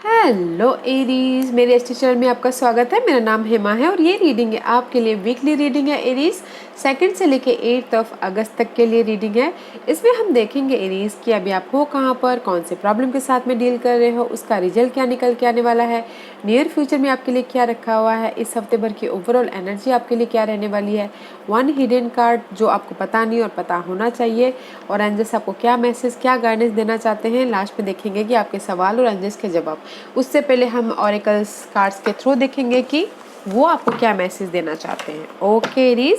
Hello Aries, मेरे Estee channel में आपका स्वागत है। मेरा नाम हेमा है और ये रीडिंग है आपके लिए वीकली रीडिंग है एरीज। 2 से लेके 8 अगस्त तक के लिए रीडिंग है। इसमें हम देखेंगे एरीज कि अभी आप हो कहाँ पर, कौन से प्रॉब्लम के साथ में डील कर रहे हो, उसका रिजल्ट क्या निकल के आने वाला है, नियर फ्यूचर में आपके लिए क्या रखा हुआ है, इस हफ्ते भर की ओवरऑल एनर्जी आपके लिए क्या रहने वाली है, 1 हिडन कार्ड जो आपको पता नहीं और पता होना चाहिए, और एंजल्स आपको क्या मैसेज, क्या गाइडेंस देना चाहते हैं। लास्ट में देखेंगे कि आपके सवाल और एंजल्स के जवाब। उससे पहले हम ऑरेकल्स कार्ड्स के थ्रू देखेंगे कि वो आपको क्या मैसेज देना चाहते हैं। ओके एरीज,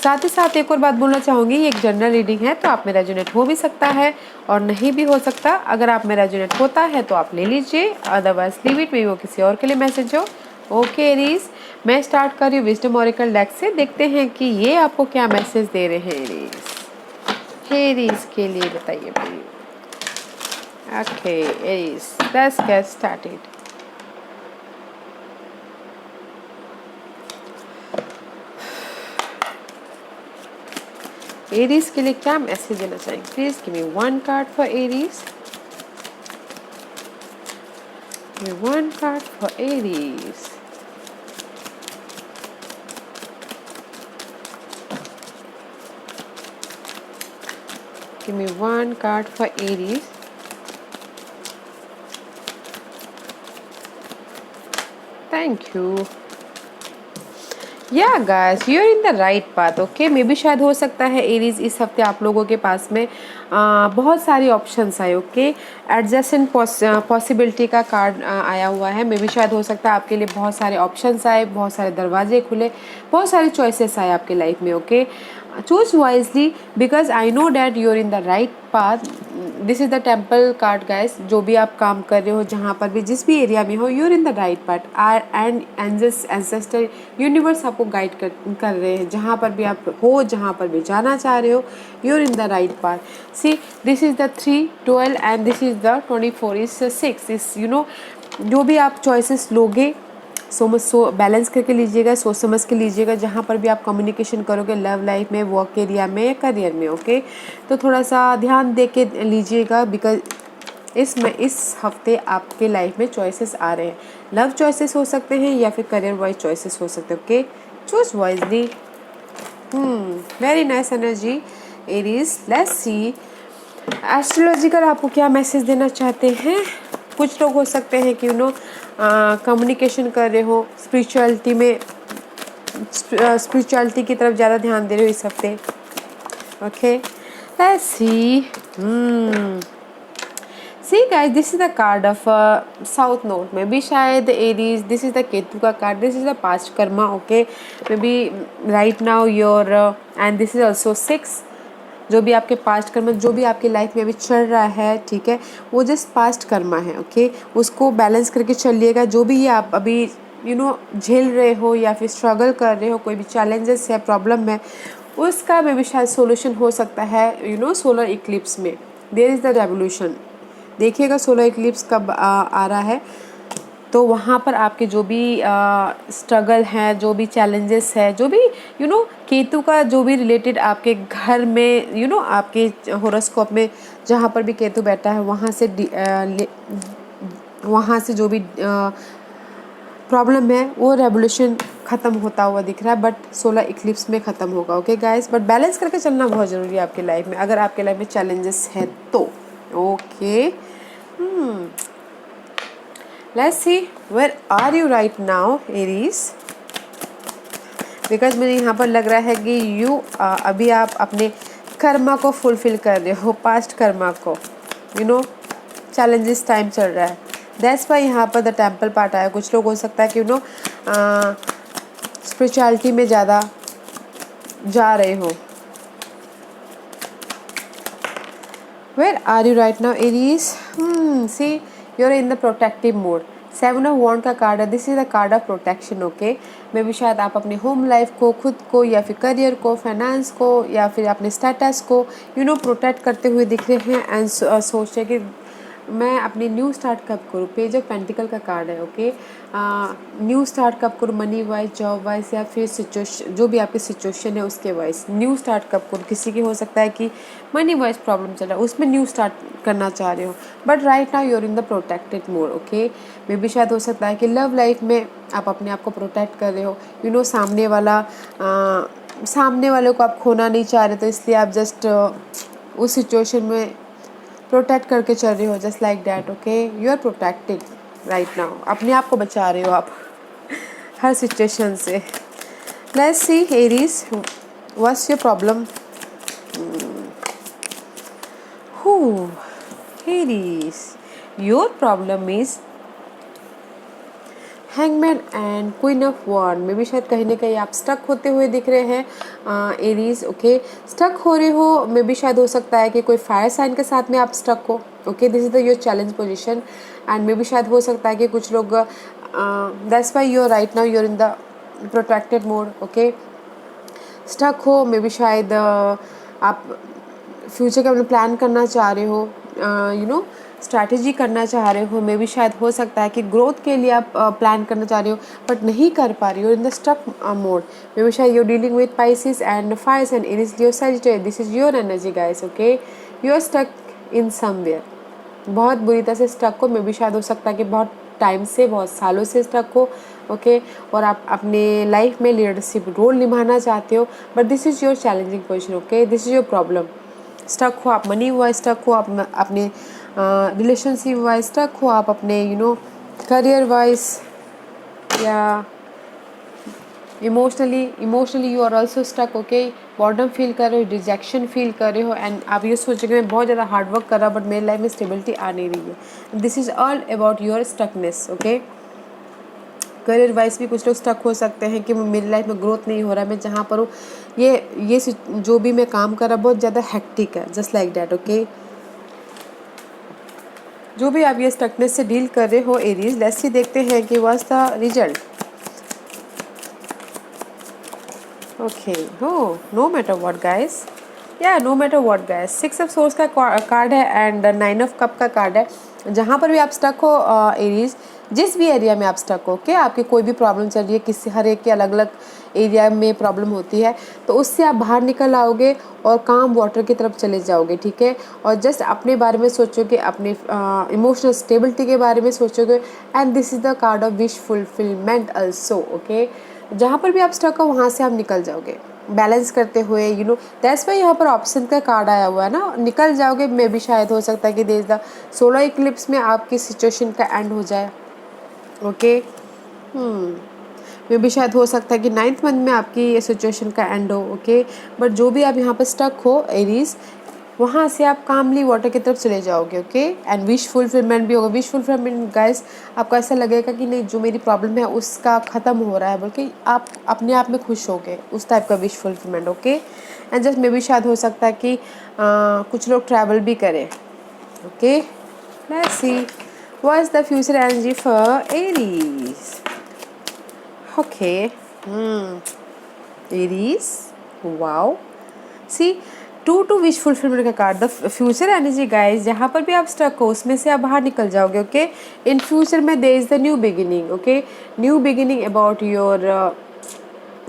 साथ ही साथ एक और बात बोलना चाहूँगी, ये एक जनरल रीडिंग है तो आप में रेजोनेट हो भी सकता है और नहीं भी हो सकता। अगर आप में रेजोनेट होता है तो आप ले लीजिए, अदरवाइज लीव इट, मे वो किसी और के लिए मैसेज हो। ओके एरीज, मैं स्टार्ट कर रही हूँ विजडम ऑरेकल डेक से। देखते हैं कि ये आपको क्या मैसेज दे रहे हैं एरीज। एरीज के लिए बताइए please. Okay, Aries, let's get started. Aries के लिए क्या मैसेज देना चाहेंगे? Please give me 1 card for Aries. Give me 1 card for Aries. Give me 1 card for Aries. Thank you. Yeah guys, you are in the right path. Okay, मे भी शायद हो सकता है एरीज इस हफ्ते आप लोगों के पास में बहुत सारी ऑप्शंस आए। ओके, एडजस्टेंट पॉसिबिलिटी का कार्ड आया हुआ है। मे भी शायद हो सकता है आपके लिए बहुत सारे ऑप्शंस आए, बहुत सारे दरवाजे खुले, बहुत सारे चॉइसेस आए आपके लाइफ में। Okay, choose wisely because I know that you are in the right path. This is the temple card guys. जो भी आप काम कर रहे हो, जहाँ पर भी, जिस भी एरिया में हो, you are in the right path. And ancestor universe आपको गाइड कर रहे हैं। जहाँ पर भी आप हो, जहाँ पर भी जाना चाह रहे हो, you are in the right path. See, this is the 3 12 and this is the 24 is 6 इस जो भी आप चॉइसेस लोगे, बैलेंस करके लीजिएगा, सोच समझ के लीजिएगा। जहाँ पर भी आप कम्युनिकेशन करोगे, लव लाइफ में, वर्क एरिया में या करियर में, ओके, तो थोड़ा सा ध्यान दे के लीजिएगा। बिकॉज इस हफ्ते आपके लाइफ में चॉइसेस आ रहे हैं। लव चॉइसेस हो सकते हैं या फिर करियर वाइज चॉइसेस हो सकते हैं। Okay, choose wisely. Very nice energy Aries. Let's see astrological आपको क्या मैसेज देना चाहते हैं। कुछ लोग हो सकते हैं कि कम्युनिकेशन कर रहे हो, स्पिरिचुअलिटी की तरफ ज़्यादा ध्यान दे रहे हो इस हफ्ते। Okay, let's C. See guys, this is the card of South Node. Maybe शायद Aries, this is the Ketu का card, this is the past karma. Okay, maybe right now your and this is also 6. जो भी आपके past Karma, जो भी आपकी life में अभी चल रहा है, ठीक है, वो जस्ट पास्ट कर्मा है। ओके, उसको बैलेंस करके चलिएगा। जो भी ये आप अभी झेल रहे हो या फिर स्ट्रगल कर रहे हो, कोई भी चैलेंजेस है, प्रॉब्लम है, उसका में भी शायद सोल्यूशन हो सकता है। सोलर इक्लिप्स में देयर इज़ द रेवोल्यूशन। देखिएगा सोलर इक्लिप्स कब आ रहा है, तो वहाँ पर आपके जो भी स्ट्रगल है, जो भी चैलेंजेस है, जो भी केतु का जो भी रिलेटेड आपके घर में, आपके होरोस्कोप में जहाँ पर भी केतु बैठा है, वहाँ से जो भी प्रॉब्लम है वो रेवोल्यूशन ख़त्म होता हुआ दिख रहा है, बट सोलर इक्लिप्स में ख़त्म होगा। ओके गाइस, बट बैलेंस करके चलना बहुत ज़रूरी है आपके लाइफ में, अगर आपके लाइफ में चैलेंजेस है तो। Okay, let's see where are you right now Aries, because मुझे यहाँ पर लग रहा है कि अभी आप अपने कर्मा को फुलफिल कर रहे हो, पास्ट कर्मा को। चैलेंजेस टाइम चल रहा है, दैट्स वाई यहाँ पर द टेम्पल पार्ट आया। कुछ लोग हो सकता है कि स्पिरिचुअलिटी में ज़्यादा जा रहे हो। Where are you right now Aries? See, you're in the protective mode. 7 of Wands का कार्ड है, this is the card of protection. Okay, मे भी शायद आप अपने होम लाइफ को, खुद को, या फिर करियर को, फाइनेंस को, या फिर अपने स्टेटस को प्रोटेक्ट करते हुए दिख रहे हैं। एंड सोच रहे कि मैं अपनी न्यू स्टार्ट कब करूँ, पेज ऑफ पेंटिकल का कार्ड है। ओके, न्यू स्टार्ट कब करूँ, मनी वाइज, जॉब वाइज, या फिर सिचुएशन, जो भी आपकी सिचुएशन है उसके वाइज न्यू स्टार्ट कब करूँ। किसी की हो सकता है कि मनी वाइज प्रॉब्लम चल रहा है, उसमें न्यू स्टार्ट करना चाह रहे हो, but right now you are in the protected mode. Okay, मे भी शायद हो सकता है कि लव लाइफ में आप अपने आप को प्रोटेक्ट कर रहे हो, यू नो, सामने वाले को आप खोना नहीं चाह रहे, तो इसलिए आप जस्ट उस सिचुएशन में प्रोटेक्ट करके चल रहे हो, just like that. Okay, you are protected right now, अपने आप को बचा रहे हो आप हर सिचुएशन से। Let's see Aries, what's your problem. हू, Aries, your problem is hangman and queen of wand. में भी शायद कहीं ना कहीं आप स्टक होते हुए दिख रहे हैं एरीज। ओके, स्टक हो रहे हो, में भी शायद हो सकता है कि कोई फायर साइन के साथ में आप स्टक हो। Okay, this is the your challenge position, and में भी शायद हो सकता है कि कुछ लोग that's why you are right now, you are in the protected mode. Okay, stuck हो, में भी शायद आप फ्यूचर का प्लान करना चाह रहे हो, यू नो, स्ट्रैटेजी करना चाह रहे हो। मे भी शायद हो सकता है कि ग्रोथ के लिए आप प्लान करना चाह रहे हो बट नहीं कर पा रही हो, इन द स्टक मोड। मे भी शायद you dealing with Pisces and fires and it is your Sagittarius, this is your energy guys. Okay, you are stuck in somewhere, बहुत बुरी तरह से स्टक हो। मे भी शायद हो सकता है कि बहुत टाइम से, बहुत सालों से स्टक हो। ओके, और आप अपने लाइफ में लीडरशिप रोल निभाना चाहते हो, but this is your challenging position. Okay, this is your problem. Stuck हो आप मनी वाइज, स्टक हो आप अपने रिलेशनशिप वाइज, स्टक हो आप अपने यू नो करियर वाइज, या emotionally you are also stuck. Okay, boredom feel कर रहे हो, रिजेक्शन फील कर रहे हो, एंड आप ये सोच रहे हो मैं बहुत ज़्यादा हार्डवर्क कर रहा हूँ बट मेरी लाइफ में स्टेबिलिटी आ नहीं रही है। This is all about your stuckness. Okay, career wise भी कुछ लोग स्टक हो सकते हैं कि मेरी लाइफ में ग्रोथ नहीं हो रहा है, मैं जहाँ पर हूँ ये जो भी मैं काम कर रहा बहुत ज़्यादा हेक्टिक है, जस्ट लाइक दैट। ओके, जो भी आप ये स्टकनेस से डील कर रहे हो एरीज, लेट्स सी देखते हैं कि व्हाट्स द रिजल्ट। ओके, हो, नो मैटर व्हाट गाइस, या no matter what guys, 6 of swords का कार्ड है एंड 9 ऑफ कप का कार्ड है। जहाँ पर भी आप स्टक हो एरीज, जिस भी एरिया में आप स्टक हो, क्या आपकी कोई भी प्रॉब्लम चल रही है, किसी हर एक के अलग अलग एरिया में प्रॉब्लम होती है, तो उससे आप बाहर निकल आओगे और काम वाटर की तरफ चले जाओगे। ठीक है, और जस्ट अपने बारे में सोचोगे, अपने इमोशनल स्टेबिलिटी के बारे में सोचोगे, and this is the card of wish fulfilment also. Okay, जहाँ पर भी आप स्टक हो वहाँ से आप निकल जाओगे बैलेंस करते हुए, यू नो, दैट्स वाई यहाँ पर ऑप्शन का कार्ड आया हुआ है ना, निकल जाओगे। मे भी शायद हो सकता है कि देश द सोलर इक्लिप्स में आपकी सिचुएशन का एंड हो जाए। ओके, मे भी शायद हो सकता है कि 9th मंथ में आपकी ये सिचुएशन का एंड हो। ओके, बट जो भी आप यहाँ पर स्टक हो एरीज, वहाँ से आप कामली वाटर की तरफ चले जाओगे। ओके, एंड विश फुलफिलमेंट भी होगा। विश फुलफिलमेंट गाइस, आपको ऐसा लगेगा कि नहीं, जो मेरी प्रॉब्लम है उसका ख़त्म हो रहा है, बल्कि आप अपने आप में खुश हो गए, उस टाइप का wish fulfilment. Okay, and just may भी शायद हो सकता है कि कुछ लोग ट्रैवल भी करें। Okay, let's see what is the future energy for Aries. Okay, Aries, wow, see, to wish fulfilment का card, the future energy guys, जहाँ पर भी आप स्टक हो उसमें से आप बाहर निकल जाओगे। ओके, इन फ्यूचर में there is the new beginning. Okay, new beginning about your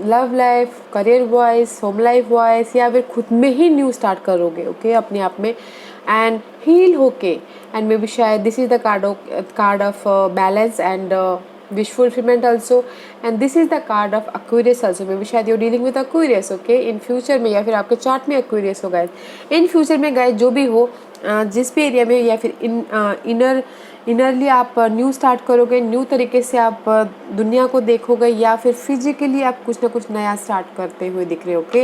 love life, career wise, home life wise, या फिर खुद में ही न्यू स्टार्ट करोगे। ओके, अपने आप में एंड हील होके, एंड मे बी शायद this is the card of balance and wish fulfillment also, and this is the card of Aquarius also. Maybe शायद you're dealing with Aquarius. Okay, in future में, या फिर आपके chart में Aquarius हो guys, इन future में guys, जो भी हो जिस भी एरिया में, या फिर इनरली आप न्यू स्टार्ट करोगे, न्यू तरीके से आप दुनिया को देखोगे, या फिर फिजिकली आप कुछ ना कुछ नया स्टार्ट करते हुए दिख रहे हो। ओके,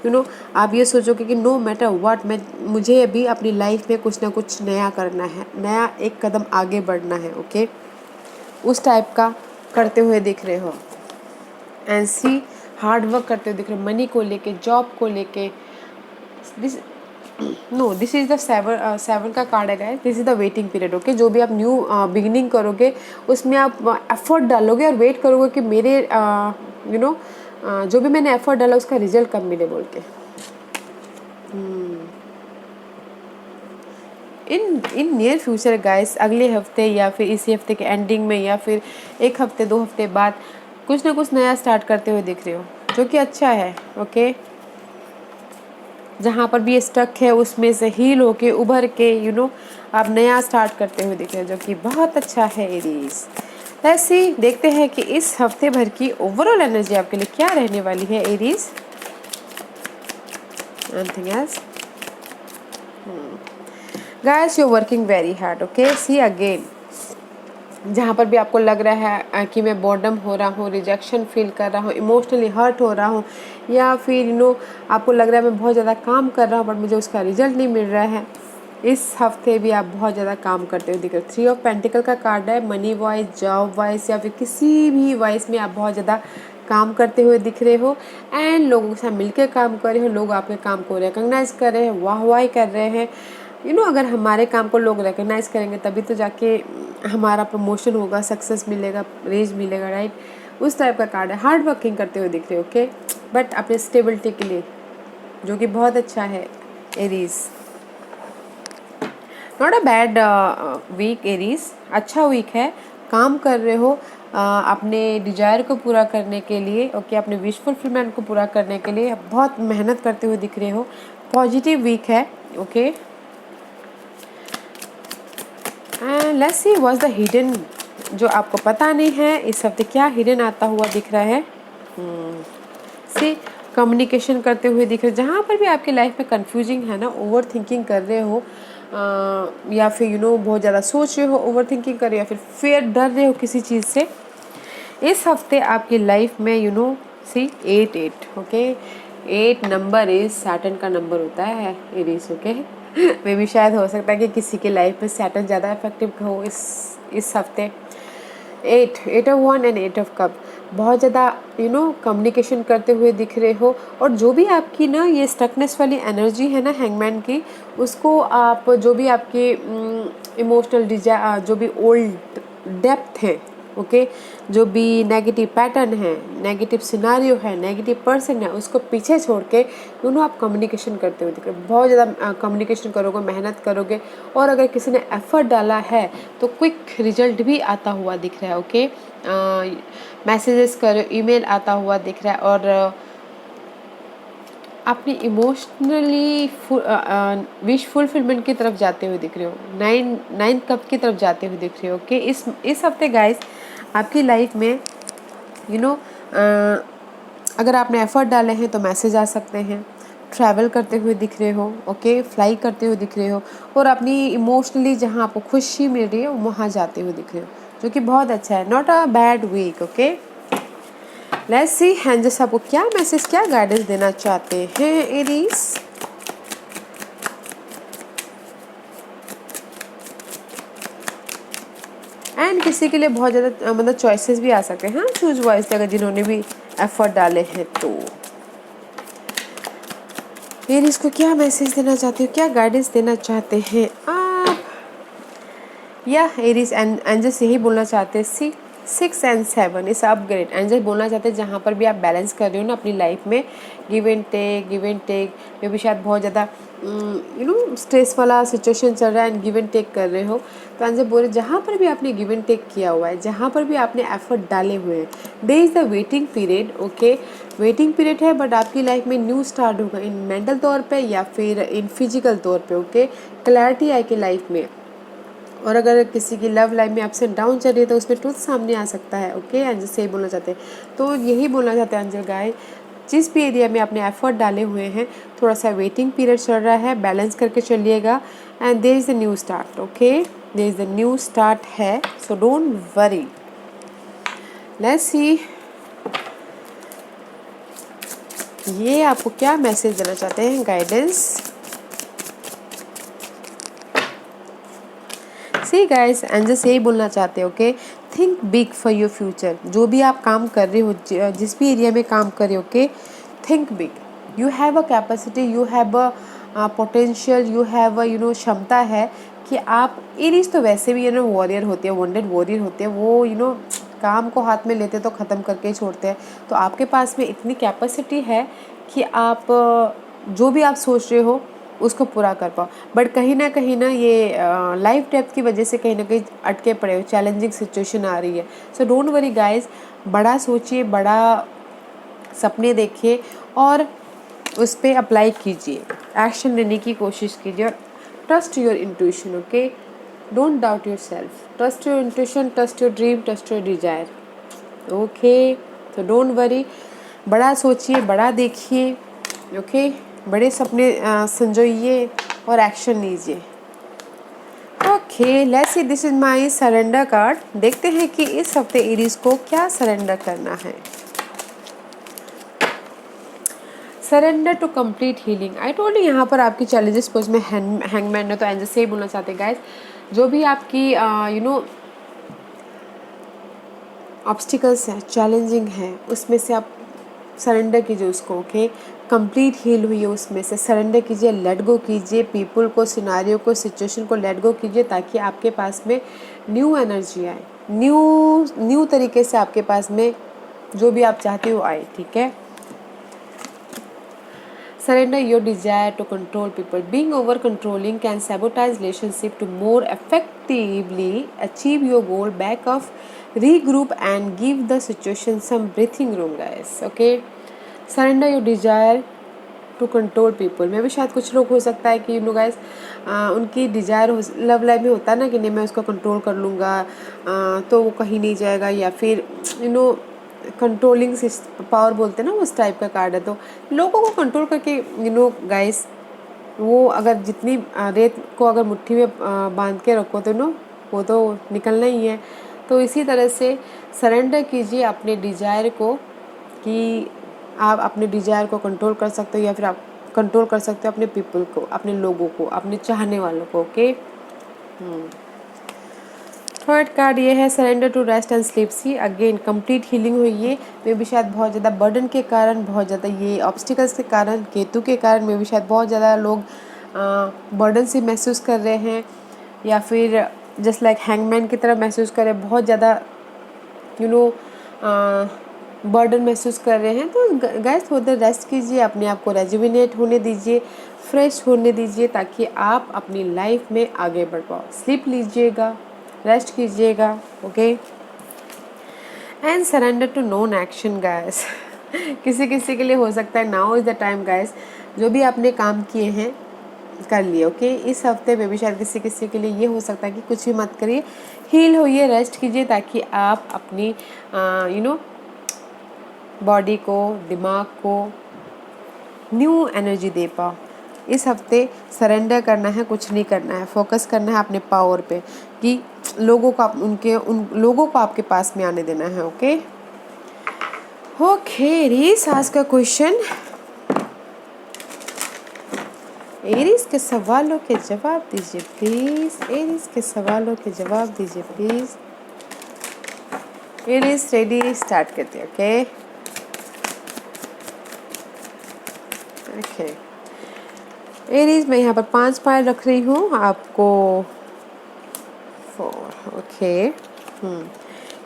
यू नो, आप ये सोचोगे कि नो मैटर व्हाट, मुझे अभी अपनी लाइफ में कुछ ना कुछ नया करना है, नया एक कदम आगे बढ़ना है। ओके, उस टाइप का करते हुए दिख रहे हो, एंड सी, हार्ड वर्क करते हुए दिख रहे हो, मनी को लेके, जॉब को लेके। This this is the seven का कार्ड है guys, this is the waiting period. Okay, जो भी आप न्यू बिगिनिंग करोगे उसमें आप एफर्ट डालोगे और वेट करोगे कि मेरे यू नो जो भी मैंने एफर्ट डाला उसका रिजल्ट कब मिले बोल के। इन इन नियर फ्यूचर गाइस, अगले हफ्ते या फिर इसी हफ्ते के एंडिंग में या फिर एक हफ्ते 2 हफ्ते बाद कुछ ना कुछ नया स्टार्ट करते हुए दिख रहे हो, जो कि अच्छा है। ओके, जहाँ पर भी स्टक है उसमें से हील होके उभर के आप नया स्टार्ट करते हुए दिख रहे हो, जो कि बहुत अच्छा है एरीज। ऐसे देखते हैं कि इस हफ्ते भर की ओवरऑल एनर्जी आपके लिए क्या रहने वाली है Aries. Anything else? Guys, you're working very hard. Okay, see again. जहाँ पर भी आपको लग रहा है कि मैं बॉर्डम हो रहा हूँ, रिजेक्शन फील कर रहा हूँ, इमोशनली हर्ट हो रहा हूँ, या फिर आपको लग रहा है मैं बहुत ज़्यादा काम कर रहा हूँ बट मुझे उसका रिजल्ट नहीं मिल रहा है, इस हफ्ते भी आप बहुत ज़्यादा काम करते हुए दिख रहे हो। 3 ऑफ पेंटिकल का कार्ड है। मनी वाइज, जॉब वाइज या फिर किसी भी वाइज में आप बहुत ज़्यादा काम करते हुए दिख रहे हो एंड लोगों के साथ मिलकर काम कर रहे हो। लोग आपके काम को रिकॉग्नाइज कर रहे हैं, वाहवाही कर रहे हैं। अगर हमारे काम को लोग रिकॉग्नाइज करेंगे तभी तो जाके हमारा प्रमोशन होगा, सक्सेस मिलेगा, रेज मिलेगा, राइट। उस टाइप का कार्ड है। हार्ड वर्किंग करते हुए दिख रहे हो, ओके, बट अपने स्टेबिलिटी के लिए, जो कि बहुत अच्छा है Aries. Not a bad week Aries, अच्छा वीक है। काम कर रहे हो अपने डिजायर को पूरा करने के लिए, ओके, अपने विश फुलफिलमेंट को पूरा करने के लिए बहुत मेहनत करते हुए दिख रहे हो। पॉजिटिव वीक है, okay. Let's see what's the hidden, जो आपको पता नहीं है इस हफ्ते क्या हिडन आता हुआ दिख रहा है। सी कम्युनिकेशन करते हुए दिख रहे हो। जहाँ पर भी आपकी लाइफ में कंफ्यूजिंग है ना, ओवर थिंकिंग कर रहे हो या फिर बहुत ज़्यादा सोच रहे हो, ओवर थिंकिंग कर रहे हो, या फिर फेयर डर रहे हो किसी चीज़ से, इस हफ्ते आपकी लाइफ में सी 8 ओके। 8 नंबर इज सैटर्न का नंबर होता है एरीज, ओके। मे भी शायद हो सकता है कि किसी की लाइफ में सैटर्न ज़्यादा इफेक्टिव हो इस हफ्ते। 8 of one and 8 of cup, बहुत ज़्यादा कम्युनिकेशन करते हुए दिख रहे हो। और जो भी आपकी ना ये स्टकनेस वाली एनर्जी है ना हैंगमैन की, उसको आप जो भी आपके इमोशनल जो भी ओल्ड डेप्थ है, ओके, जो भी नेगेटिव पैटर्न है, नेगेटिव सिनारियो है, नेगेटिव पर्सन है, उसको पीछे छोड़ के आप कम्युनिकेशन करते हुए दिख रहे हो। बहुत ज़्यादा कम्युनिकेशन करोगे, मेहनत करोगे, और अगर किसी ने एफर्ट डाला है तो क्विक रिजल्ट भी आता हुआ दिख रहा है, ओके। मैसेजेस करो, ईमेल आता हुआ दिख रहा है, और अपनी इमोशनली विश फुलफिलमेंट की तरफ जाते हुए दिख रहे हो। 9 कप की तरफ जाते हुए दिख रहे हो, ओके। इस हफ्ते गाइस आपकी लाइफ में अगर आपने एफर्ट डाले हैं तो मैसेज आ सकते हैं। ट्रैवल करते हुए दिख रहे हो, ओके, फ्लाई करते हुए दिख रहे हो, और अपनी इमोशनली जहाँ आपको खुशी मिल रही है वहाँ जाते हुए दिख रहे हो, जो कि बहुत अच्छा है। Not a bad week, okay. Let's see angels आपको क्या मैसेज, क्या गाइडेंस देना चाहते हैं एरीज। एंड किसी के लिए बहुत ज़्यादा मतलब चॉइसेस भी आ सकते हैं, हाँ, चूज वाइज अगर जिन्होंने भी एफर्ट डाले हैं तो। एरीज को क्या मैसेज देना चाहते हो, क्या गाइडेंस देना चाहते हैं आप, या एरीज एंजल्स यही बोलना चाहते हैं। सी 6 and 7 इस अपग्रेड एंजल बोलना चाहते हैं, जहाँ पर भी आप बैलेंस कर रहे हो ना अपनी लाइफ में, गिव एंड टेक में भी शायद बहुत ज़्यादा स्ट्रेस वाला सिचुएशन चल रहा है एंड गिव एंड टेक कर रहे हो, तो एंजल बोल रहे जहाँ पर भी आपने गिव एंड टेक किया हुआ है, जहाँ पर भी आपने एफर्ट डाले हुए हैं, they is the waiting period, okay. Waiting period है, बट आपकी लाइफ में न्यू स्टार्ट होगा, इन मेंटल तौर पर या फिर इन फिजिकल तौर पर, ओके। क्लैरिटी आएगी लाइफ में, और अगर किसी की लव लाइफ में अप्स एंड डाउन चल रही है तो उसमें ट्रुथ सामने आ सकता है, ओके। एंजल से ही बोलना चाहते हैं, तो यही बोलना चाहते हैं एंजल गाय, जिस भी एरिया में आपने एफर्ट डाले हुए हैं, थोड़ा सा वेटिंग पीरियड चल रहा है, बैलेंस करके चलिएगा, and there is the new start, okay. There is the new start है, so don't worry. Let's see ये आपको क्या मैसेज देना चाहते हैं गाइडेंस। सी गाइस एंजल्स यही बोलना चाहते हो, okay, think big for your future. जो भी आप काम कर रहे हो, जिस भी एरिया में काम कर रहे हो, okay, think big. You have a capacity, you have a potential, you have a क्षमता है कि आप, एरीज तो वैसे भी वॉरियर होते हैं, वॉन्डेड वॉरियर होते हैं, वो काम को हाथ में लेते तो ख़त्म करके ही छोड़ते हैं। तो आपके पास में इतनी कैपेसिटी है कि आप जो भी आप सोच रहे हो उसको पूरा कर पाओ। बट कहीं ना ये लाइफ डेप्थ की वजह से कहीं ना कहीं अटके पड़े हो, चैलेंजिंग सिचुएशन आ रही है। सो डोंट वरी गाइज, बड़ा सोचिए, बड़ा सपने देखिए और उस पर अप्लाई कीजिए, एक्शन लेने की कोशिश कीजिए और trust your intuition. Okay, don't doubt your self, trust your intuition, trust your dream, trust your desire. Okay, तो डोंट वरी, बड़ा सोचिए, बड़ा देखिए। ओके, बड़े सपने संजोइए और एक्शन लीजिए। Okay, let's C, this is my surrender card. देखते हैं कि इस हफ्ते एरीज को क्या सरेंडर करना है। Surrender to complete healing. I told you यहाँ पर आपकी चैलेंजेस पोज में हैंगमैन है, तो एंड से ही बोलना चाहते हैं गाइस, जो भी आपकी ऑब्स्टिकल्स हैं, चैलेंजिंग हैं, उसमें से आप सरेंडर कीजिए उसको। ओके, कंप्लीट हील हुई है उसमें से, सरेंडर कीजिए, लेट गो कीजिए, पीपल को, सिनारियो को, सिचुएशन को लेट गो कीजिए, ताकि आपके पास में न्यू एनर्जी आए, न्यू तरीके से आपके पास में जो भी आप चाहते हो आए। ठीक है, surrender your desire to control people. Being over controlling can sabotage relationship. To more effectively achieve your goal, back off, regroup and give the situation some breathing room guys. Okay, surrender your desire to control people में भी शायद कुछ लोग हो सकता है कि guys उनकी डिज़ायर लव लाइफ में होता है ना कि नहीं मैं उसको कंट्रोल कर लूँगा तो वो कहीं नहीं जाएगा, या फिर कंट्रोलिंग पावर बोलते हैं ना, उस टाइप का कार्ड है। तो लोगों को कंट्रोल करके गाइस, वो अगर जितनी रेत को अगर मुट्ठी में बांध के रखो तो वो तो निकलना ही है। तो इसी तरह से सरेंडर कीजिए अपने डिज़ायर को, कि आप अपने डिज़ायर को कंट्रोल कर सकते हो, या फिर आप कंट्रोल कर सकते हो अपने पीपल को, अपने लोगों को, अपने चाहने वालों को। ओके, थर्ड कार्ड ये है surrender to rest and sleep. See again complete healing हुई है। मे भी शायद बहुत ज़्यादा बर्डन के कारण, बहुत ज़्यादा ये ऑब्स्टिकल्स के कारण, केतु के कारण मे भी शायद बहुत ज़्यादा लोग बर्डन से महसूस कर रहे हैं, या फिर जस्ट लाइक हैंगमैन की तरह महसूस कर रहे हैं, बहुत ज़्यादा बर्डन महसूस कर रहे हैं। तो गाइस थोड़ी देर रेस्ट कीजिए, अपने आप को रेजुविनेट होने दीजिए, फ्रेश होने दीजिए, ताकि आप अपनी लाइफ में आगे बढ़ पाओ। स्लीप लीजिएगा, रेस्ट कीजिएगा। Okay, and surrender to non action guys. किसी के लिए हो सकता है now is the time guys, जो भी आपने काम किए हैं कर लिए। ओके, इस हफ्ते में भी शायद किसी के लिए ये हो सकता है कि कुछ भी मत करिए, हील होइए, रेस्ट कीजिए, ताकि आप अपनी बॉडी को, दिमाग को न्यू एनर्जी दे पाओ। इस हफ्ते सरेंडर करना है, कुछ नहीं करना है, फोकस करना है अपने पावर पे, कि लोगों को उन लोगों को आपके पास में आने देना है। ओके ओके, एरीज आज का क्वेश्चन, एरीज के सवालों के जवाब दीजिए प्लीज, एरीज के सवालों के जवाब दीजिए प्लीज। एरीज रेडी, स्टार्ट करते हैं। ओके ओके, एरीज मैं यहाँ पर 5 पायल रख रही हूँ आपको 4। ओके,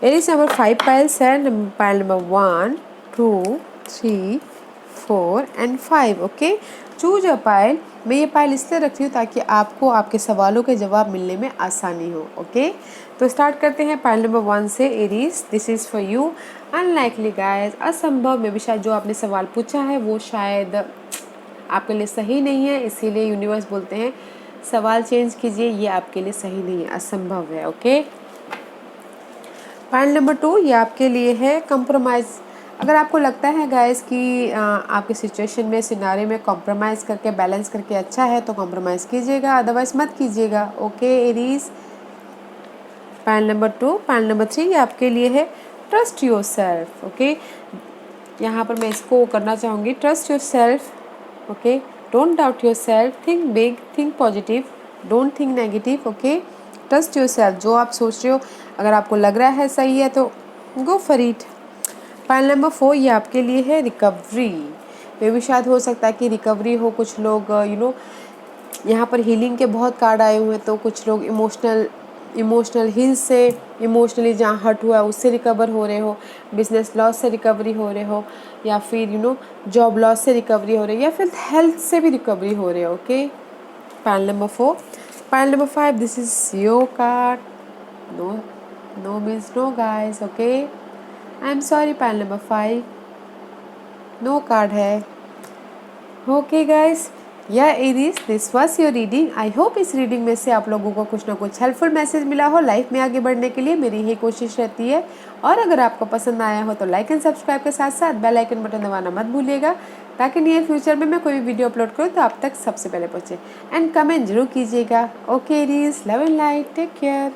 एरीज यहाँ पर 5 पायल्स है, pile number 1 2 3 4 and 5। Okay, choose a pile. मैं ये पायल इसलिए रखती हूँ ताकि आपको आपके सवालों के जवाब मिलने में आसानी हो। ओके, तो स्टार्ट करते हैं पायल नंबर 1 से। Aries, this is for you. Unlikely guys, असंभव में भी शायद जो आपने सवाल पूछा है वो शायद आपके लिए सही नहीं है, इसीलिए यूनिवर्स बोलते हैं सवाल चेंज कीजिए, ये आपके लिए सही नहीं है, असंभव है। ओके, पॉइंट नंबर 2 ये आपके लिए है, कंप्रोमाइज़। अगर आपको लगता है गाइस कि आपके सिचुएशन में, सिनारे में कॉम्प्रोमाइज़ करके, बैलेंस करके अच्छा है तो कॉम्प्रोमाइज़ कीजिएगा, अदरवाइज मत कीजिएगा। Okay Aries, point number 2। Point number 3 ये आपके लिए है, ट्रस्ट योर सेल्फ। ओके, यहाँ पर मैं इसको करना चाहूँगी, trust your self. Okay, don't doubt your self, think big, think positive, don't think negative. Okay, trust your self, जो आप सोच रहे हो अगर आपको लग रहा है सही है तो go for it. Point number 4 ये आपके लिए है, रिकवरी। मे भी शायद हो सकता है कि रिकवरी हो, कुछ लोग यहाँ पर हीलिंग के बहुत कार्ड आए हुए हैं, तो कुछ लोग इमोशनल इमोशनल हिल से, इमोशनली जहाँ हर्ट हुआ है उससे रिकवर हो रहे हो, बिजनेस लॉस से रिकवरी हो रहे हो, या फिर जॉब लॉस से रिकवरी हो रही है, या फिर हेल्थ से भी रिकवरी हो रहे हो। Okay, pile number 4। Pile number 5, this is your card. No, no means no guys. Okay, I am sorry, pile number 5 no card है। ओके गाइस, या Aries, this was your reading. I hope इस reading में से आप लोगों को कुछ ना कुछ हेल्पफुल मैसेज मिला हो लाइफ में आगे बढ़ने के लिए। मेरी यही कोशिश रहती है। और अगर आपको पसंद आया हो तो लाइक एंड सब्सक्राइब के साथ साथ बेल आइकन बटन दबाना मत भूलिएगा, ताकि नियर फ्यूचर में मैं कोई भी वीडियो अपलोड करूँ तो आप तक सबसे पहले पहुँचे। एंड कमेंट जरूर कीजिएगा। Okay Aries, love and light, take care.